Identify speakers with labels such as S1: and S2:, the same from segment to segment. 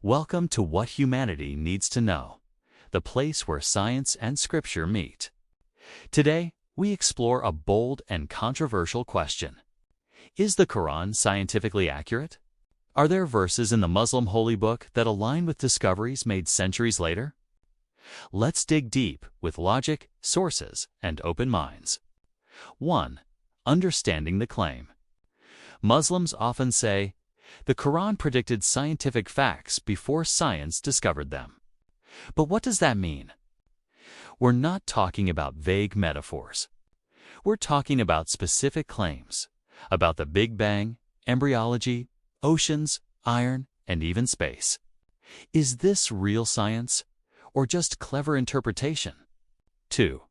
S1: Welcome to What Humanity Needs to Know, the place where science and scripture meet. Today, we explore a bold and controversial question. Is the Qur'an scientifically accurate? Are there verses in the Muslim holy book that align with discoveries made centuries later? Let's dig deep with logic, sources, and open minds. 1. Understanding the claim. Muslims often say, the Qur'an predicted scientific facts before science discovered them. But what does that mean? We're not talking about vague metaphors. We're talking about specific claims, about the Big Bang, embryology, oceans, iron, and even space. Is this real science, or just clever interpretation? 2.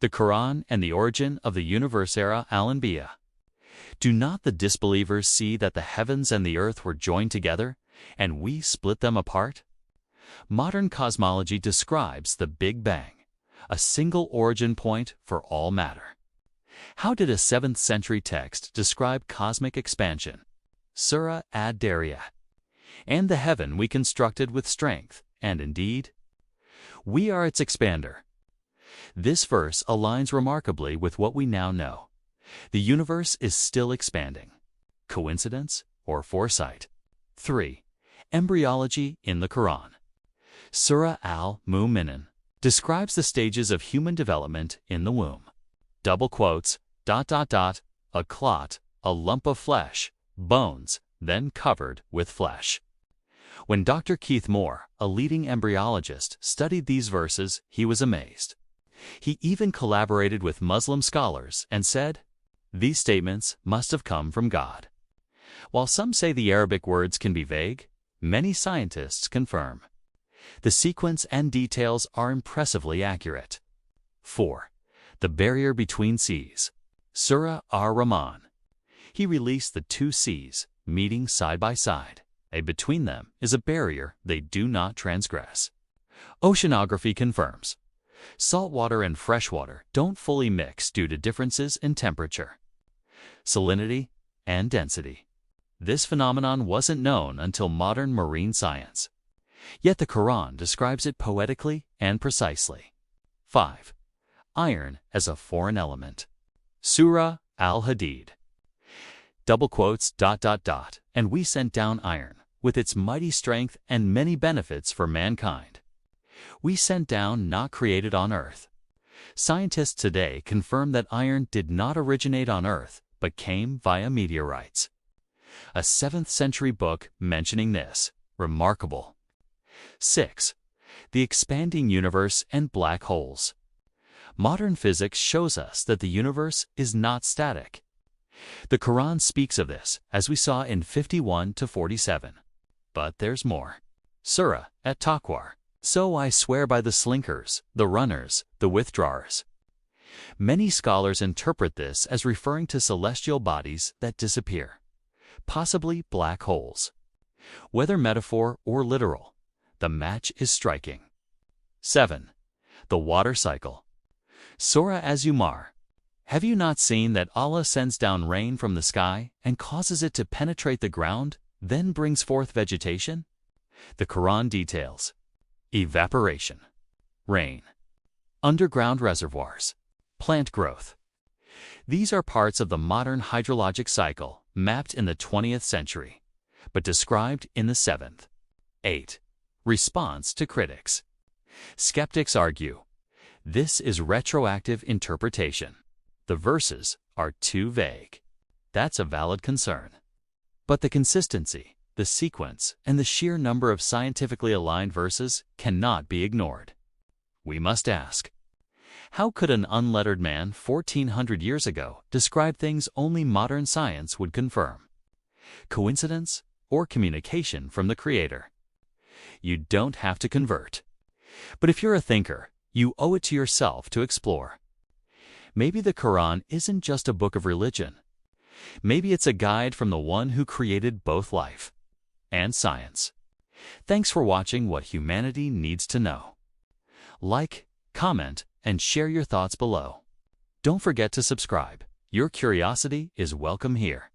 S1: The Qur'an and the origin of the universe era al-Anbiya. Do not the disbelievers see that the heavens and the earth were joined together, and we split them apart? Modern cosmology describes the Big Bang, a single origin point for all matter. How did a 7th century text describe cosmic expansion? Surah ad-Dariyah. And the heaven we constructed with strength, and indeed, we are its expander. This verse aligns remarkably with what we now know. The universe is still expanding. Coincidence or foresight? 3. Embryology in the Qur'an. Surah al-Mu'minun describes the stages of human development in the womb. Double quotes, ... a clot, a lump of flesh, bones, then covered with flesh. When Dr. Keith Moore, a leading embryologist, studied these verses, he was amazed. He even collaborated with Muslim scholars and said, these statements must have come from God. While some say the Arabic words can be vague, many scientists confirm. The sequence and details are impressively accurate. 4. The barrier between seas. Surah ar-Rahman. He released the two seas, meeting side by side. Between them is a barrier they do not transgress. Oceanography confirms. Saltwater and freshwater don't fully mix due to differences in temperature, salinity, and density. This phenomenon wasn't known until modern marine science. Yet the Qur'an describes it poetically and precisely. 5. Iron as a foreign element. Surah al-Hadid. Double quotes, ... and we sent down iron, with its mighty strength and many benefits for mankind. We sent down, not created on earth. Scientists today confirm that iron did not originate on earth, but came via meteorites. A 7th century book mentioning this. Remarkable. 6. The expanding universe and black holes. Modern physics shows us that the universe is not static. The Qur'an speaks of this, as we saw in 51-47. But there's more. Surah at-Taqwar. So I swear by the slinkers, the runners, the withdrawers. Many scholars interpret this as referring to celestial bodies that disappear, possibly black holes. Whether metaphor or literal, the match is striking. 7. The water cycle. Surah az-Zumar. Have you not seen that Allah sends down rain from the sky and causes it to penetrate the ground, then brings forth vegetation? The Qur'an details. Evaporation, rain, underground reservoirs, plant growth. These are parts of the modern hydrologic cycle mapped in the 20th century, but described in the 7th. 8. Response to critics. Skeptics argue, this is retroactive interpretation. The verses are too vague. That's a valid concern. But the consistency, the sequence, and the sheer number of scientifically aligned verses cannot be ignored. We must ask, how could an unlettered man 1400 years ago describe things only modern science would confirm? Coincidence or communication from the Creator? You don't have to convert. But if you're a thinker, you owe it to yourself to explore. Maybe the Qur'an isn't just a book of religion. Maybe it's a guide from the one who created both life and science. Thanks for watching What Humanity Needs to Know. Like, comment, and share your thoughts below. Don't forget to subscribe. Your curiosity is welcome here.